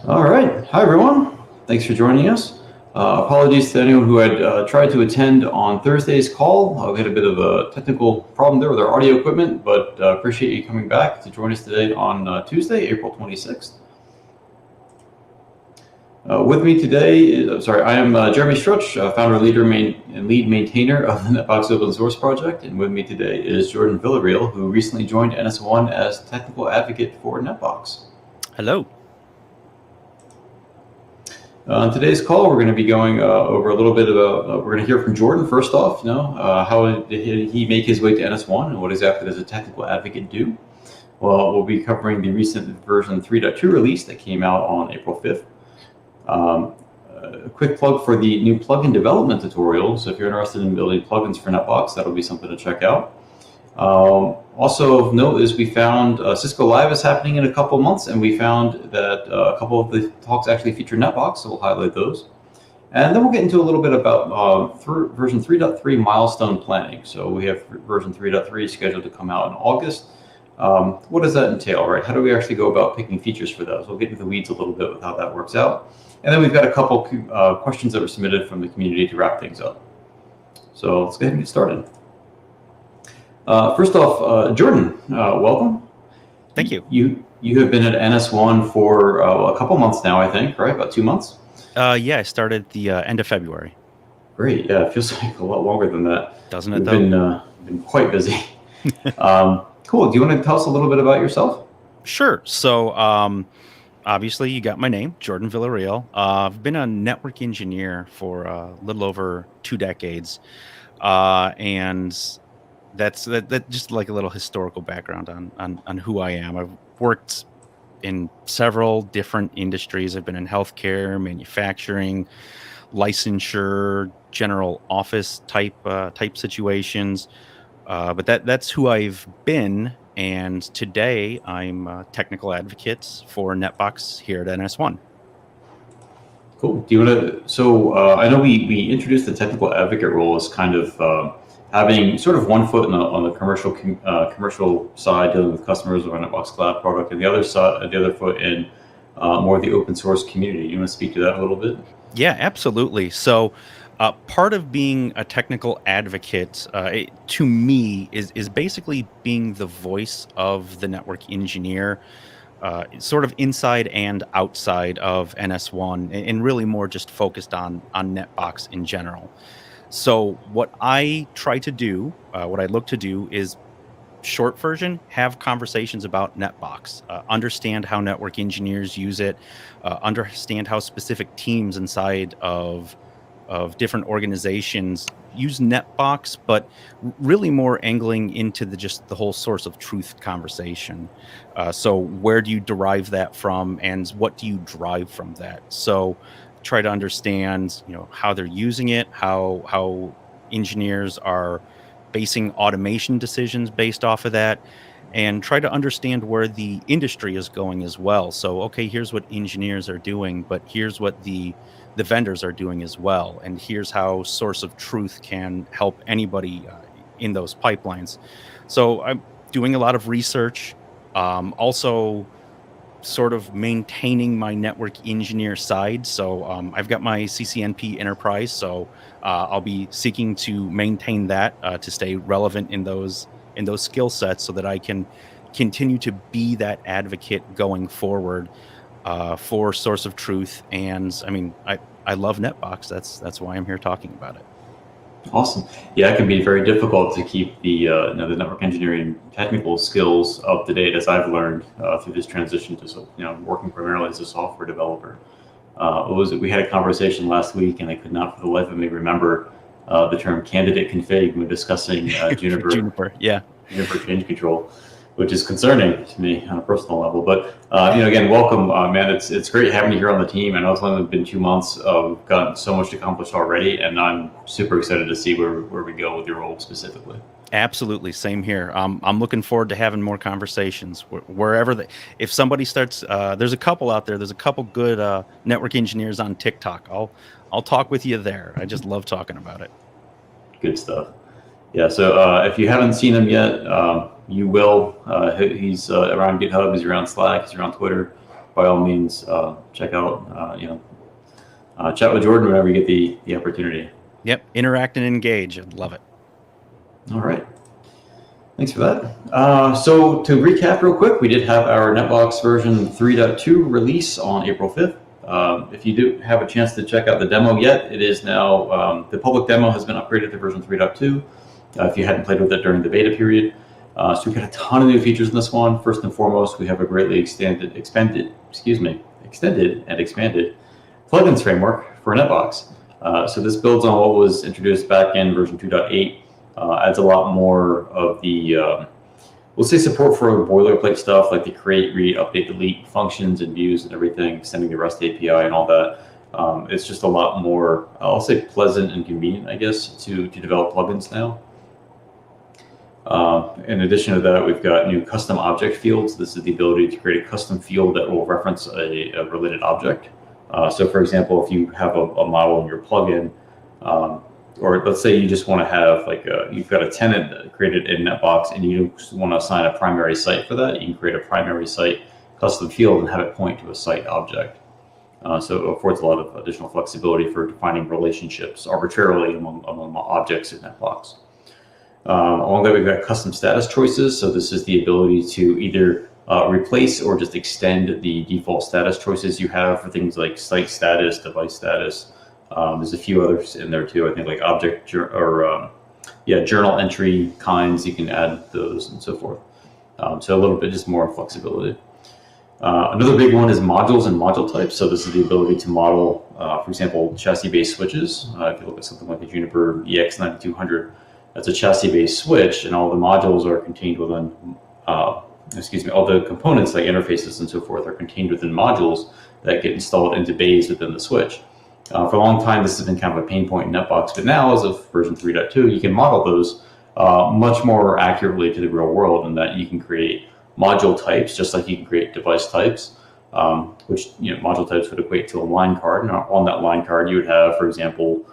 All right. Hi, everyone. Thanks for joining us. Apologies to anyone who had tried to attend on Thursday's call. We had a bit of a technical problem there with our audio equipment, but appreciate you coming back to join us today on Tuesday, April 26th. With me today is, I am Jeremy Strutch, founder, leader, and lead maintainer of the NetBox open source project. And with me today is Jordan Villarreal, who recently joined NS1 as technical advocate for NetBox. Hello. On today's call, we're going to be going over a little bit about, we're going to hear from Jordan first off, how did he make his way to NS1 and what exactly does a technical advocate do? Well, we'll be covering the recent version 3.2 release that came out on April 5th. A quick plug for the new plugin development tutorial. So if you're interested in building plugins for NetBox, that'll be something to check out. Also of note is we found Cisco Live is happening in a couple months, and we found that a couple of the talks actually feature NetBox, so we'll highlight those. And then we'll get into a little bit about version 3.3 milestone planning. So we have version 3.3 scheduled to come out in August. What does that entail, right? How do we actually go about picking features for those? We'll get into the weeds a little bit with how that works out. And then we've got a couple questions that were submitted from the community to wrap things up. So let's go ahead and get started. First off, Jordan, welcome. Thank you. You have been at NS1 for a couple months now, I think, right? About 2 months? Yeah, I started the end of February. Great. Yeah, it feels like a lot longer than that. Doesn't it, though? Been quite busy. Cool. Do you want to tell us a little bit about yourself? Sure. So, obviously, you got my name, Jordan Villarreal. I've been a network engineer for a little over 2 decades. And that's just like a little historical background on who I am. I've worked in several different industries. I've been in healthcare, manufacturing, licensure, general office type situations. But that's who I've been. And today I'm a technical advocate for NetBox here at NS1. Cool. Do you want to? So I know we introduced the technical advocate role as kind of having sort of one foot on the commercial side, dealing with customers of our NetBox Cloud product, and the other foot in more of the open source community. You want to speak to that a little bit? Yeah, absolutely. So part of being a technical advocate, to me, is basically being the voice of the network engineer, sort of inside and outside of NS1, and really more just focused on NetBox in general. So what I try to do, what I look to do is, short version, have conversations about NetBox, understand how network engineers use it, understand how specific teams inside of different organizations use NetBox, but really more angling into just the whole source of truth conversation. So where do you derive that from, and what do you drive from that? So try to understand, how they're using it, how engineers are basing automation decisions based off of that, and try to understand where the industry is going as well. So, okay, here's what engineers are doing, but here's what the vendors are doing as well. And here's how source of truth can help anybody in those pipelines. So I'm doing a lot of research, also sort of maintaining my network engineer side. So I've got my CCNP Enterprise, so I'll be seeking to maintain that to stay relevant in those skill sets, so that I can continue to be that advocate going forward for source of truth. And I mean, I love NetBox. That's why I'm here talking about it. Awesome. Yeah, it can be very difficult to keep the network engineering technical skills up to date, as I've learned through this transition to working primarily as a software developer. We had a conversation last week, and I could not for the life of me remember the term candidate config when discussing Juniper. Juniper change control, which is concerning to me on a personal level. But again, welcome, man. It's great having you here on the team. I know it's only been 2 months. We've gotten so much accomplished already, and I'm super excited to see where we go with your role specifically. Absolutely, same here. I'm looking forward to having more conversations wherever. If somebody starts, there's a couple out there. There's a couple good network engineers on TikTok. I'll talk with you there. I just love talking about it. Good stuff. Yeah. So if you haven't seen him yet, you will. He's around GitHub. He's around Slack. He's around Twitter. by all means, check out, chat with Jordan whenever you get the opportunity. Yep, interact and engage. I'd love it. All right. Thanks for that. So to recap real quick, we did have our NetBox version 3.2 release on April 5th. If you do have a chance to check out the demo yet, it is now, the public demo has been upgraded to version 3.2 if you hadn't played with it during the beta period. So we've got a ton of new features in this one. First and foremost, we have a greatly extended and expanded plugins framework for NetBox. So this builds on what was introduced back in version 2.8. Adds a lot more of the, we'll say, support for boilerplate stuff like the create, read, update, delete functions and views and everything, extending the REST API and all that. It's just a lot more, I'll say, pleasant and convenient, I guess, to develop plugins now. In addition to that, we've got new custom object fields. This is the ability to create a custom field that will reference a related object. So for example, if you have a model in your plugin, or let's say you just want to have you've got a tenant created in NetBox and you just want to assign a primary site for that, you can create a primary site custom field and have it point to a site object. So it affords a lot of additional flexibility for defining relationships arbitrarily among objects in NetBox. Along that, we've got custom status choices. So this is the ability to either replace or just extend the default status choices you have for things like site status, device status. There's a few others in there too. I think like object or journal entry kinds, you can add those and so forth. So a little bit just more flexibility. Another big one is modules and module types. So this is the ability to model, for example, chassis-based switches. If you look at something like the Juniper EX9200, that's a chassis-based switch, and all the modules are contained within, all the components like interfaces and so forth are contained within modules that get installed into bays within the switch. For a long time, this has been kind of a pain point in NetBox, but now as of version 3.2, you can model those much more accurately to the real world, in that you can create module types just like you can create device types, which module types would equate to a line card. And on that line card, you would have, for example,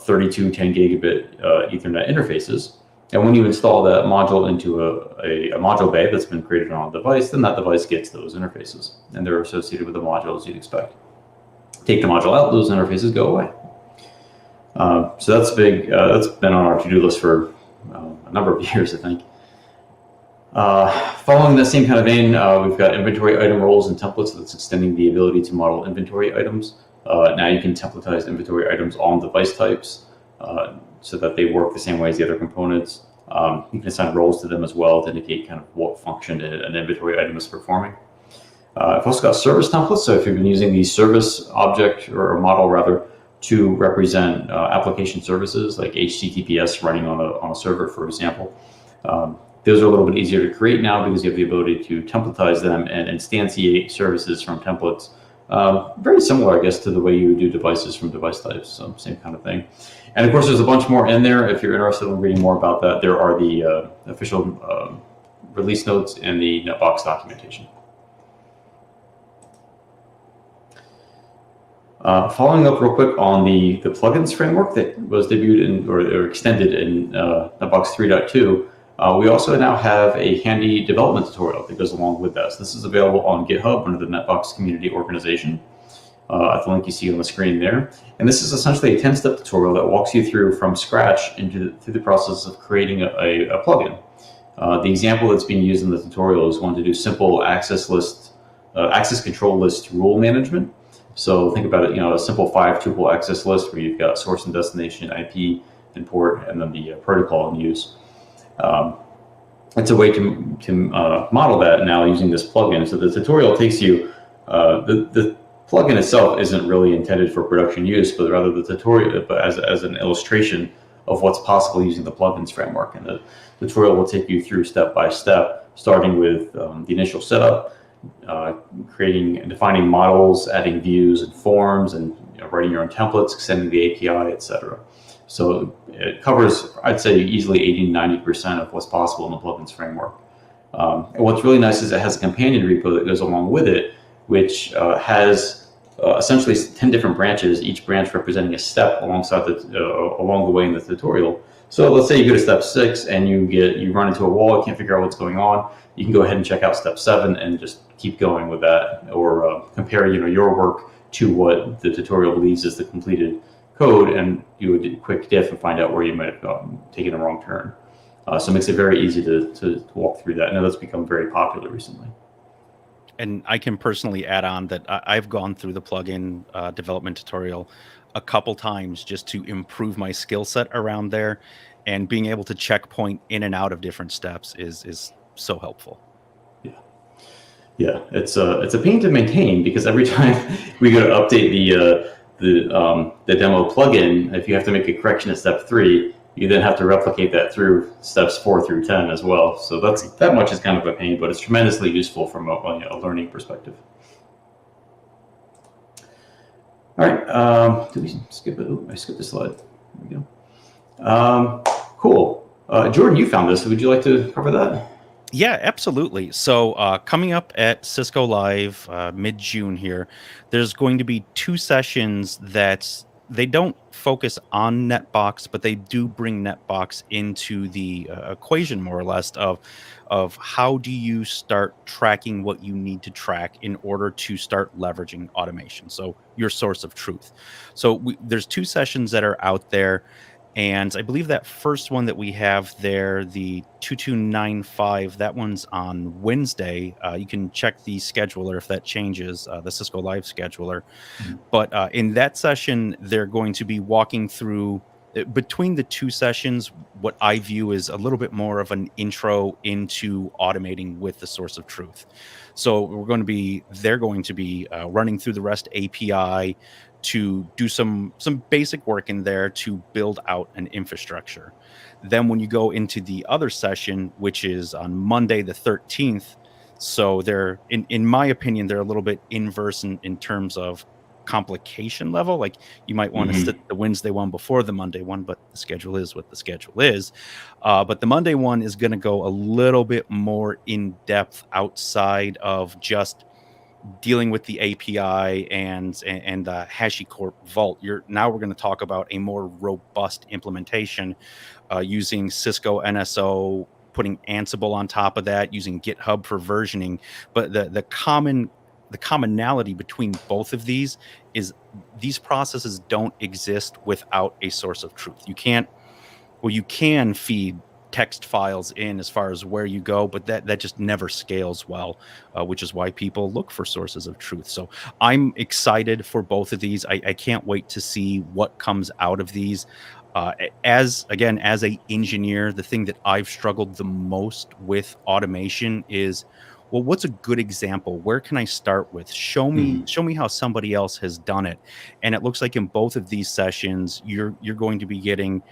32 10 gigabit Ethernet interfaces. And when you install that module into a module bay that's been created on a device, then that device gets those interfaces, and they're associated with the modules you'd expect. Take the module out, those interfaces go away. So that's big. That's been on our to-do list for a number of years, I think. Following the same kind of vein, we've got inventory item roles and templates that's extending the ability to model inventory items. Now you can templatize inventory items on device types so that they work the same way as the other components. You can assign roles to them as well to indicate kind of what function an inventory item is performing. I've also got service templates. So if you've been using the service object or a model rather to represent application services like HTTPS running on a server, for example, those are a little bit easier to create now because you have the ability to templatize them and instantiate services from templates. Very similar, I guess, to the way you would do devices from device types. So same kind of thing. And of course, there's a bunch more in there. If you're interested in reading more about that, there are the official release notes and the NetBox documentation. Following up real quick on the plugins framework that was debuted or extended in NetBox 3.2, we also now have a handy development tutorial that goes along with that. So this is available on GitHub under the NetBox community organization at the link you see on the screen there. And this is essentially a 10-step tutorial that walks you through from scratch through the process of creating a plugin. The example that's being used in the tutorial is one to do simple access control list rule management. So think about it, a simple 5-tuple access list where you've got source and destination, IP, and port, and then the protocol in use. It's a way to model that now using this plugin. So the tutorial takes you, the plugin itself isn't really intended for production use, but rather the tutorial as an illustration of what's possible using the plugins framework. And the tutorial will take you through step by step, starting with the initial setup, creating and defining models, adding views and forms, and writing your own templates, extending the API, etc. So it covers, I'd say, easily 80-90% of what's possible in the plugins framework. And what's really nice is it has a companion repo that goes along with it, which has essentially 10 different branches, each branch representing a step along the way in the tutorial. So let's say you go to step 6 and you run into a wall, you can't figure out what's going on. You can go ahead and check out step 7 and just keep going with that, or compare your work to what the tutorial believes is the completed code, and do a quick diff and find out where you might have taken a wrong turn. So it makes it very easy to walk through that. I know that's become very popular recently. And I can personally add on that I've gone through the plugin development tutorial a couple times just to improve my skill set around there, and being able to checkpoint in and out of different steps is so helpful. Yeah, it's a pain to maintain, because every time we go to update the demo plugin, if you have to make a correction at step 3, you then have to replicate that through steps 4 through 10 as well. So that much is kind of a pain, but it's tremendously useful from a learning perspective. All right, did we skip it? Oh, I skipped a slide. There we go. Cool. Jordan, you found this. Would you like to cover that? Yeah, absolutely. So coming up at Cisco Live mid-June here, there's going to be 2 sessions that they don't focus on NetBox, but they do bring NetBox into the equation, more or less, of how do you start tracking what you need to track in order to start leveraging automation. So your source of truth. So there's 2 sessions that are out there. And I believe that first one that we have there, the 2295, that one's on Wednesday. You can check the scheduler if that changes, the Cisco Live scheduler. But in that session, they're going to be walking through, between the 2 sessions, what I view is a little bit more of an intro into automating with the source of truth. So they're going to be running through the REST API to do some basic work in there to build out an infrastructure. Then when you go into the other session, which is on Monday the 13th, so they're, in my opinion, they're a little bit inverse in terms of complication level. Like, you might want to sit the Wednesday one before the Monday one, but the schedule is what the schedule is. But the Monday one is going to go a little bit more in depth outside of just dealing with the API and the HashiCorp Vault. Now we're going to talk about a more robust implementation using Cisco NSO, putting Ansible on top of that, using GitHub for versioning. But the commonality between both of these is these processes don't exist without a source of truth. You can feed text files in as far as where you go, but that just never scales well, which is why people look for sources of truth. So I'm excited for both of these. I can't wait to see what comes out of these. As a engineer, the thing that I've struggled the most with automation is, well, what's a good example? Where can I start with? Show me how somebody else has done it. And it looks like in both of these sessions, you're going to be getting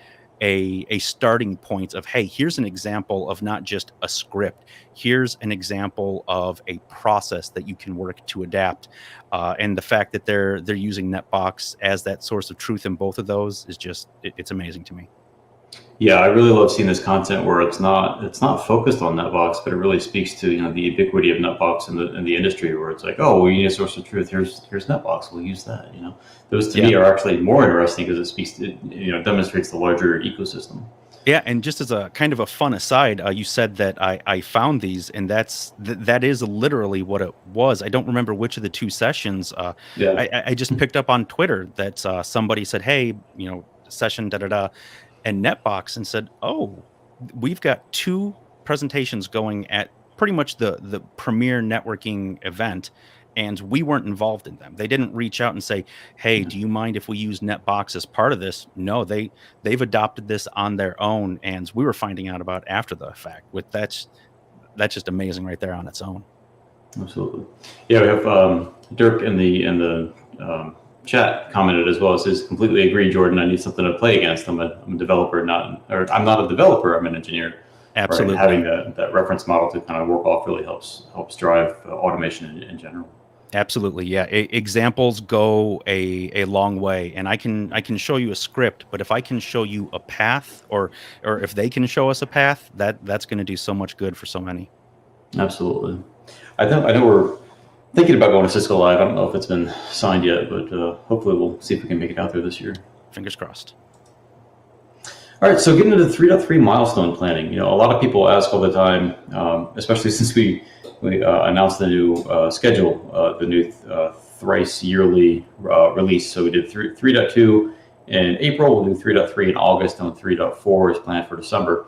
a starting point of, hey, here's an example of not just a script. Here's an example of a process that you can work to adapt. And the fact that they're using NetBox as that source of truth in both of those is just, it's amazing to me. Yeah, I really love seeing this content where it's not focused on NetBox, but it really speaks to the ubiquity of NetBox in the industry, where it's like, oh, we need a source of truth. Here's NetBox. We'll use that. Those to me are actually more interesting because it speaks to demonstrates the larger ecosystem. Yeah, and just as a kind of a fun aside, you said that I found these, and that is literally what it was. I don't remember which of the 2 sessions. I just picked up on Twitter that somebody said, hey, session da-da-da, and NetBox, and said, oh, we've got 2 presentations going at pretty much the premier networking event, and we weren't involved in them. They didn't reach out and say, hey, do you mind if we use NetBox as part of this? No, they've adopted this on their own, and we were finding out about after the fact. That's just amazing right there on its own. Absolutely. Yeah, we have Dirk in the chat commented as well. It says, completely agree, Jordan. I need something to play against. I'm a developer, I'm not a developer. I'm an engineer. Absolutely. Right? Having that reference model to kind of work off really helps drive automation in general. Absolutely, yeah. Examples go a long way, and I can show you a script, but if I can show you a path, or if they can show us a path, that's going to do so much good for so many. Absolutely. I know we're thinking about going to Cisco Live. I don't know if it's been signed yet, but hopefully we'll see if we can make it out there this year. Fingers crossed. All right, so getting into 3.3 milestone planning. A lot of people ask all the time, especially since we announced the new schedule, the new thrice yearly release. So we did 3.2 in April, we'll do 3.3 in August, and 3.4 is planned for December.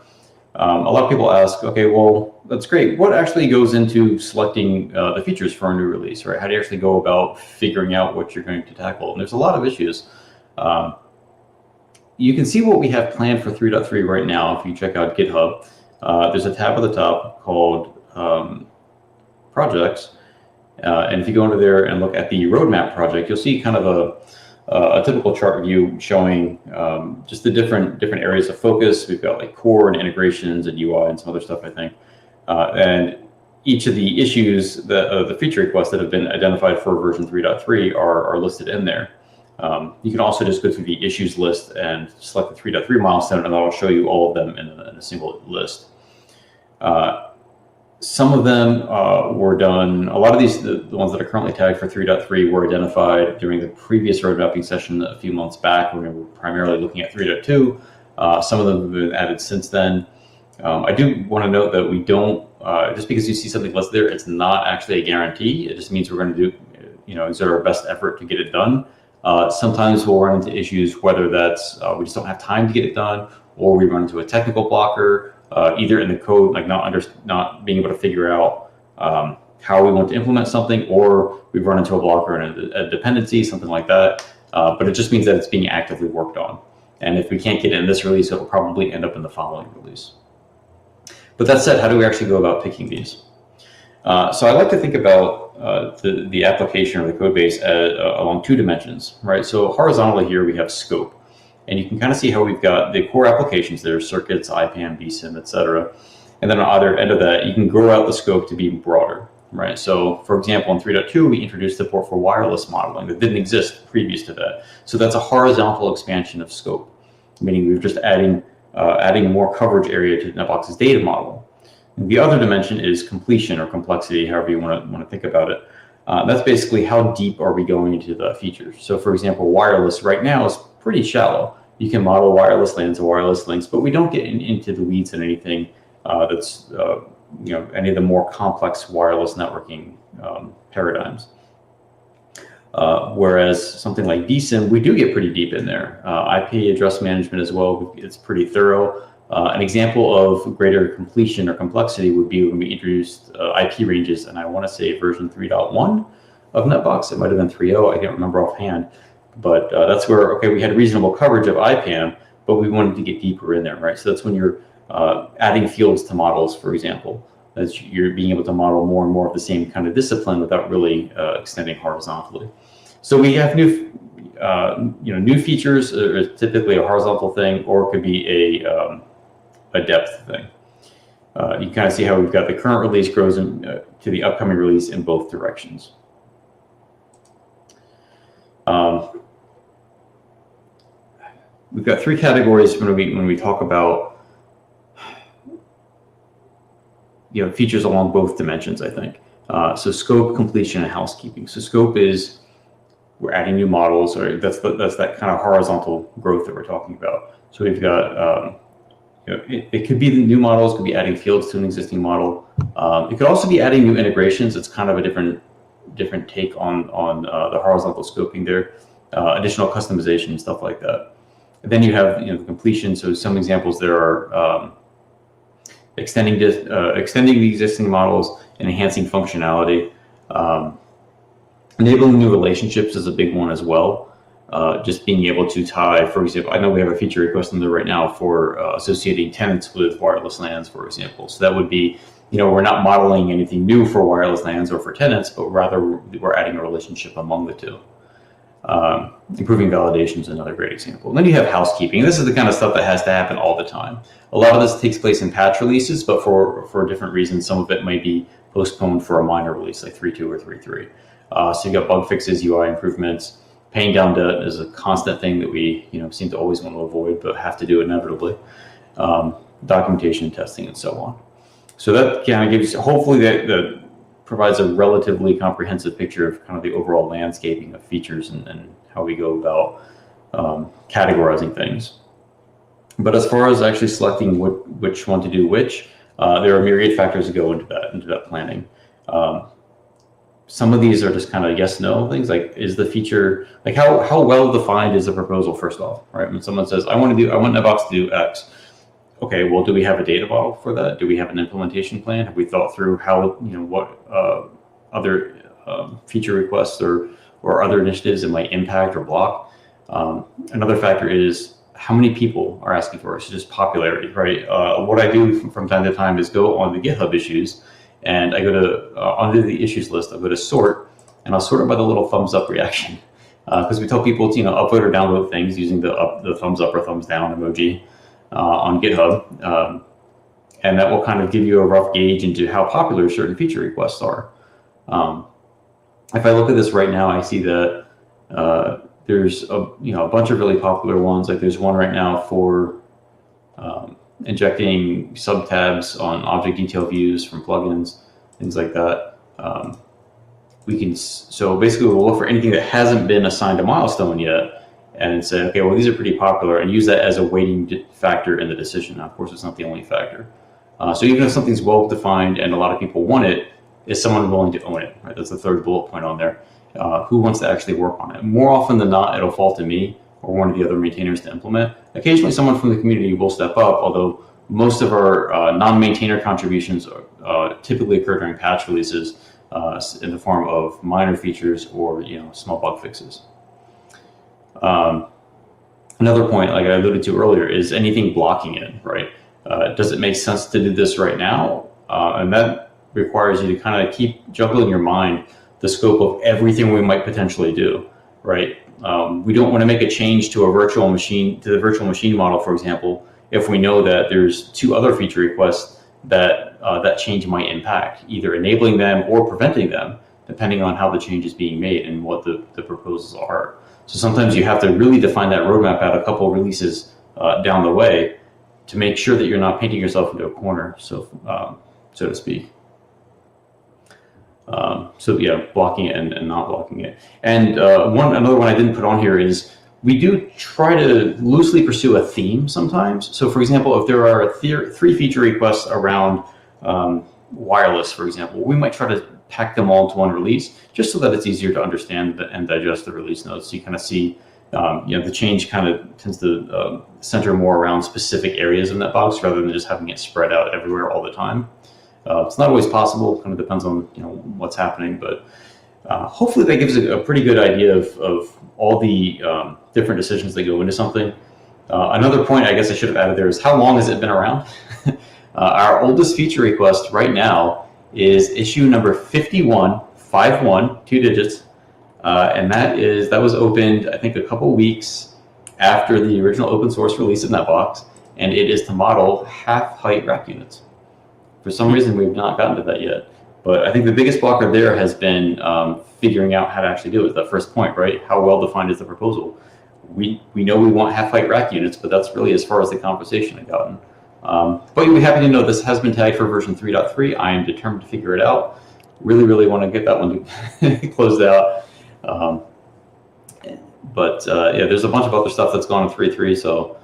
A lot of people ask, okay, well, that's great. What actually goes into selecting the features for a new release, right? How do you actually go about figuring out what you're going to tackle? And there's a lot of issues. You can see what we have planned for 3.3 right now if you check out GitHub. There's a tab at the top called Projects. And if you go into there and look at the roadmap project, you'll see kind of a typical chart view showing just the different areas of focus. We've got like core and integrations and UI and some other stuff, I think. And each of the issues, the feature requests that have been identified for version 3.3 are listed in there. You can also just go through the issues list and select the 3.3 milestone, and that'll show you all of them in a single list. Some of them were done, a lot of these, the ones that are currently tagged for 3.3 were identified during the previous road mapping session a few months back when we were primarily looking at 3.2. Some of them have been added since then. I do want to note that we don't, just because you see something listed there, it's not actually a guarantee. It just means we're going to do, exert our best effort to get it done. Sometimes we'll run into issues, whether that's we just don't have time to get it done, or we run into a technical blocker, either in the code, like not being able to figure out how we want to implement something, or we've run into a blocker in a dependency, something like that. But it just means that it's being actively worked on. And if we can't get it in this release, it'll probably end up in the following release. But that said, how do we actually go about picking these? So I like to think about the application or the code base along two dimensions, right? So horizontally here we have scope, and you can kind of see how we've got the core applications there, circuits, IPAM, vSIM, etc. And then on either end of that, you can grow out the scope to be broader, right? So for example, in 3.2, we introduced support for wireless modeling that didn't exist previous to that. So that's a horizontal expansion of scope, meaning we're just adding more coverage area to NetBox's data model. And the other dimension is completion or complexity, however you want to think about it. That's basically how deep are we going into the features. So for example, wireless right now is pretty shallow. You can model wireless LANs and wireless links, but we don't get into the weeds in anything that's any of the more complex wireless networking paradigms. Whereas something like vSIM, we do get pretty deep in there. IP address management as well, it's pretty thorough. An example of greater completion or complexity would be when we introduced IP ranges, and I want to say version 3.1 of NetBox. It might have been 3.0, I can't remember offhand. But that's where, okay, we had reasonable coverage of IPAM, but we wanted to get deeper in there, right? So that's when you're adding fields to models, for example. That's you're being able to model more and more of the same kind of discipline without really extending horizontally. So we have new features are typically a horizontal thing, or it could be a depth thing. You kind of see how we've got the current release grows to the upcoming release in both directions. We've got three categories when we talk about features along both dimensions, I think. So scope, completion, and housekeeping. So scope is we're adding new models, or that's that kind of horizontal growth that we're talking about. So we've got it could be the new models, could be adding fields to an existing model. It could also be adding new integrations. It's kind of a different take on the horizontal scoping there. Additional customization and stuff like that. And then you have the completion. So some examples there are extending the existing models and enhancing functionality. Enabling new relationships is a big one as well. Just being able to tie, for example, I know we have a feature request in there right now for associating tenants with wireless LANs, for example. So that would be, we're not modeling anything new for wireless LANs or for tenants, but rather we're adding a relationship among the two. Improving validation is another great example. And then you have housekeeping. This is the kind of stuff that has to happen all the time. A lot of this takes place in patch releases, but for different reasons. Some of it might be postponed for a minor release like 3.2 or 3.3. So you got bug fixes, UI improvements. Paying down debt is a constant thing that we seem to always want to avoid, but have to do inevitably. Documentation, testing, and so on. So that kind of gives, hopefully that provides a relatively comprehensive picture of kind of the overall landscaping of features and how we go about categorizing things. But as far as actually selecting which one to do which, there are myriad factors that go into that planning. Some of these are just kind of yes, no things, like is the feature, like how well defined is the proposal first off, right? When someone says, I want NetBox to do X. Okay, well, do we have a data model for that? Do we have an implementation plan? Have we thought through how, what other feature requests or other initiatives it might impact or block? Another factor is how many people are asking for it. So just popularity, right? What I do from time to time is go on the GitHub issues, and I go to under the issues list. I go to sort, and I'll sort it by the little thumbs up reaction, because we tell people to upvote or download things using the thumbs up or thumbs down emoji on GitHub, and that will kind of give you a rough gauge into how popular certain feature requests are. If I look at this right now, I see that there's a bunch of really popular ones. Like there's one right now for injecting subtabs on object detail views from plugins, things like that. So basically we'll look for anything that hasn't been assigned a milestone yet and say, okay, well, these are pretty popular, and use that as a weighting factor in the decision. Now, of course, it's not the only factor. So even if something's well defined and a lot of people want it, is someone willing to own it? Right? That's the third bullet point on there. Who wants to actually work on it? More often than not, it'll fall to me or one of the other maintainers to implement. Occasionally, someone from the community will step up, although most of our non-maintainer contributions typically occur during patch releases in the form of minor features or small bug fixes. Another point, like I alluded to earlier, is anything blocking it, right? Does it make sense to do this right now? And that requires you to kind of keep juggling your mind the scope of everything we might potentially do, right? We don't want to make a change to the virtual machine model, for example, if we know that there's two other feature requests that that change might impact, either enabling them or preventing them, depending on how the change is being made and what the proposals are. So sometimes you have to really define that roadmap out a couple releases down the way to make sure that you're not painting yourself into a corner, so to speak. So yeah, blocking it and not blocking it. And another one I didn't put on here is we do try to loosely pursue a theme sometimes. So for example, if there are three feature requests around wireless, for example, we might try to pack them all into one release just so that it's easier to understand and digest the release notes. So you kind of see, the change kind of tends to center more around specific areas of NetBox rather than just having it spread out everywhere all the time. It's not always possible, kind of depends on what's happening, but hopefully that gives a pretty good idea of all the different decisions that go into something. Another point I guess I should have added there is how long has it been around? Our oldest feature request right now is issue number 51, 2 digits, and that was opened I think a couple weeks after the original open source release of NetBox, and it is to model half-height rack units. For some reason, we've not gotten to that yet. But I think the biggest blocker there has been figuring out how to actually do it. That first point, right? How well defined is the proposal? We know we want half-height rack units, but that's really as far as the conversation had gotten. But you'll be happy to know this has been tagged for version 3.3. I am determined to figure it out. Really, really want to get that one closed out. Yeah, there's a bunch of other stuff that's gone in 3.3, so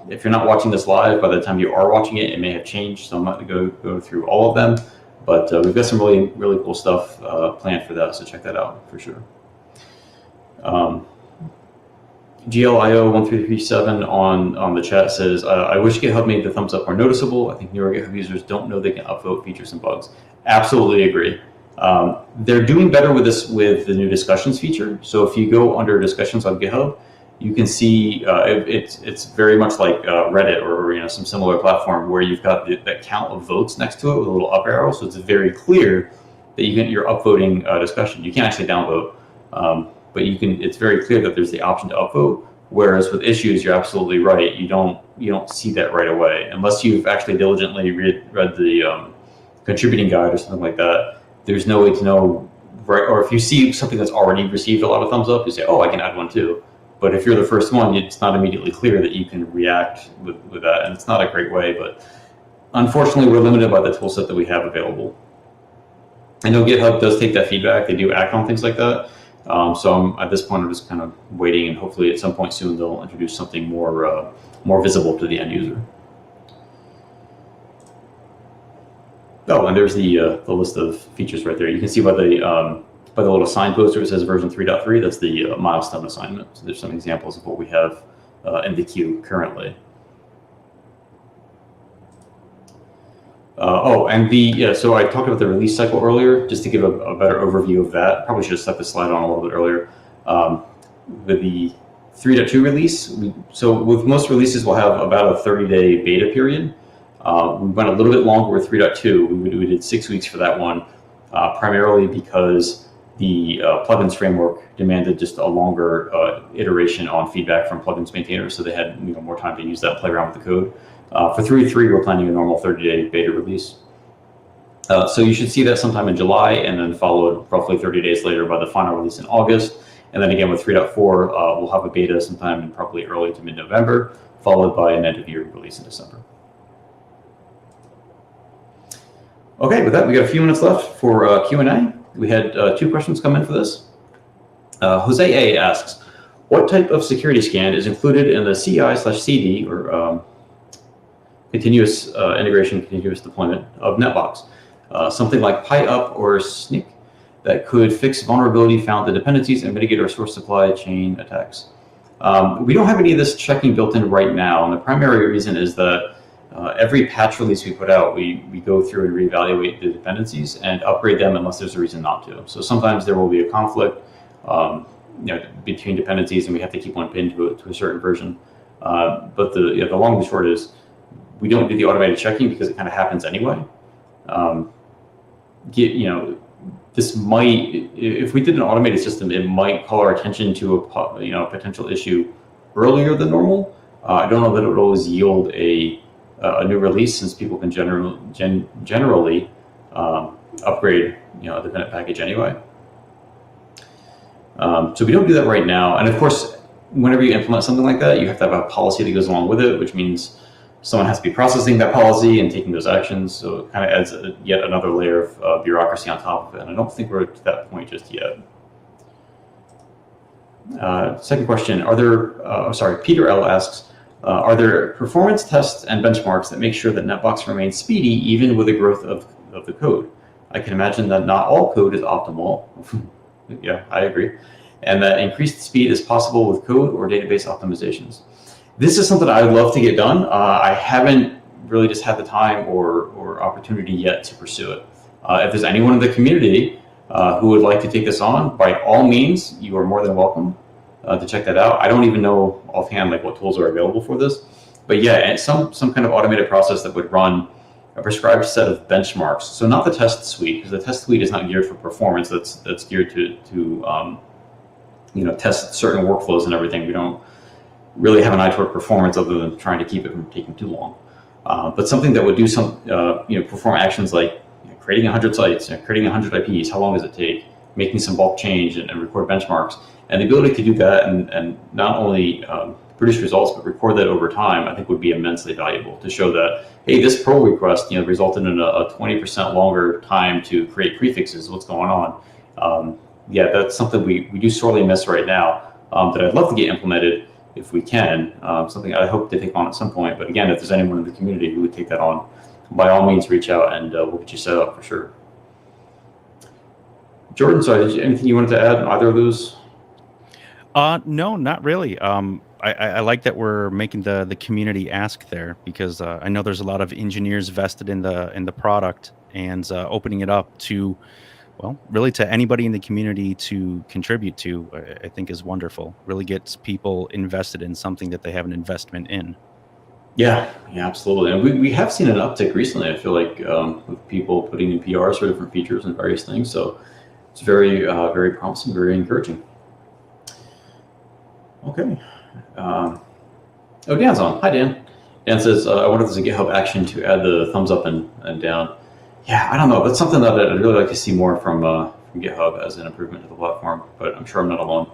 if you're not watching this live, by the time you are watching it, it may have changed, so I'm not going to go through all of them, but we've got some really, really cool stuff planned for that, so check that out for sure. GLIO1337 on the chat says, I wish GitHub made the thumbs up more noticeable. I think newer GitHub users don't know they can upvote features and bugs. Absolutely agree. They're doing better with this with the new discussions feature. So if you go under discussions on GitHub, you can see it's very much like Reddit or some similar platform where you've got that count of votes next to it with a little up arrow. So it's very clear that you're upvoting discussion. You can't actually downvote, but it's very clear that there's the option to upvote. Whereas with issues, you're absolutely right. You don't see that right away unless you've actually diligently read the contributing guide or something like that. There's no way to know, right? Or if you see something that's already received a lot of thumbs up, you say, oh, I can add one too. But if you're the first one, it's not immediately clear that you can react with that. And it's not a great way, but unfortunately, we're limited by the tool set that we have available. I know GitHub does take that feedback. They do act on things like that. At this point, I'm just kind of waiting, and hopefully at some point soon they'll introduce something more visible to the end user. Oh, and there's the list of features right there. You can see by the little sign poster it says version 3.3. That's the milestone assignment. So there's some examples of what we have in the queue currently. So I talked about the release cycle earlier, just to give a better overview of that. Probably should have stuck the slide on a little bit earlier. With the 3.2 release, so with most releases, we'll have about a 30-day beta period. We went a little bit longer with 3.2. We did 6 weeks for that one, primarily because the plugins framework demanded just a longer iteration on feedback from plugins maintainers, so they had more time to use that, play around with the code. For 3.3, we're planning a normal 30-day beta release. So you should see that sometime in July, and then followed roughly 30 days later by the final release in August. And then again with 3.4, we'll have a beta sometime in probably early to mid-November, followed by an end-of-year release in December. Okay, with that, we got a few minutes left for Q&A. We had 2 questions come in for this. Jose A asks, what type of security scan is included in the CI/CD, or continuous integration, continuous deployment of NetBox? Something like PyUp or SNCC that could fix vulnerability found in dependencies and mitigate our source supply chain attacks. We don't have any of this checking built in right now, and the primary reason is that every patch release we put out, we go through and reevaluate the dependencies and upgrade them unless there's a reason not to. So sometimes there will be a conflict between dependencies, and we have to keep one pinned to a certain version. But the long and short is, we don't do the automated checking because it kind of happens anyway. This might, if we did an automated system, it might call our attention to a potential issue earlier than normal. I don't know that it would always yield a new release, since people can generally upgrade a dependent package anyway. So we don't do that right now. And of course, whenever you implement something like that, you have to have a policy that goes along with it, which means someone has to be processing that policy and taking those actions. So it kind of adds yet another layer of bureaucracy on top of it. And I don't think we're to that point just yet. Second question, Peter L asks, are there performance tests and benchmarks that make sure that NetBox remains speedy even with the growth of the code? I can imagine that not all code is optimal. Yeah, I agree. And that increased speed is possible with code or database optimizations. This is something I'd love to get done. I haven't really just had the time or opportunity yet to pursue it. If there's anyone in the community who would like to take this on, by all means, you are more than welcome to check that out. I don't even know offhand what tools are available for this, but yeah, and some kind of automated process that would run a prescribed set of benchmarks. So not the test suite, because the test suite is not geared for performance. That's geared to test certain workflows and everything. We don't really have an eye toward performance other than trying to keep it from taking too long. But something that would do perform actions like creating 100 sites, creating 100 IPs. How long does it take? Making some bulk change and record benchmarks. And the ability to do that and not only produce results, but record that over time, I think would be immensely valuable to show that, hey, this pull request resulted in a 20% longer time to create prefixes. What's going on? Yeah, that's something we do sorely miss right now that I'd love to get implemented if we can. Something I hope to take on at some point. But again, if there's anyone in the community who would take that on, by all means, reach out and we'll get you set up for sure. Jordan, sorry, anything you wanted to add on either of those? No, not really. I like that we're making the community ask there, because I know there's a lot of engineers vested in the product, and opening it up to, well, really to anybody in the community to contribute to, I think is wonderful. Really gets people invested in something that they have an investment in. Yeah, absolutely. And we have seen an uptick recently, I feel like, with people putting in PRs for different features and various things. So it's very, very promising, very encouraging. Okay. Dan's on. Hi, Dan. Dan says, I wonder if there's a GitHub action to add the thumbs up and down. Yeah, I don't know. That's something that I'd really like to see more from GitHub as an improvement to the platform, but I'm sure I'm not alone.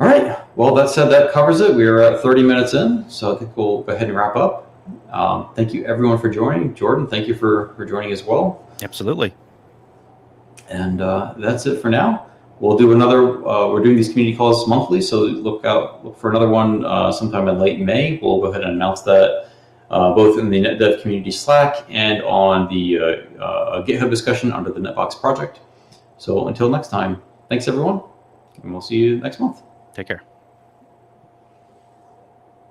All right. Well, that said, that covers it. We are at 30 minutes in, so I think we'll go ahead and wrap up. Thank you, everyone, for joining. Jordan, thank you for joining as well. Absolutely. And that's it for now. we'll do another. We're doing these community calls monthly, so look for another one sometime in late May. We'll go ahead and announce that both in the NetDev community Slack and on the GitHub discussion under the NetBox project. So until next time, thanks everyone, and we'll see you next month. Take care.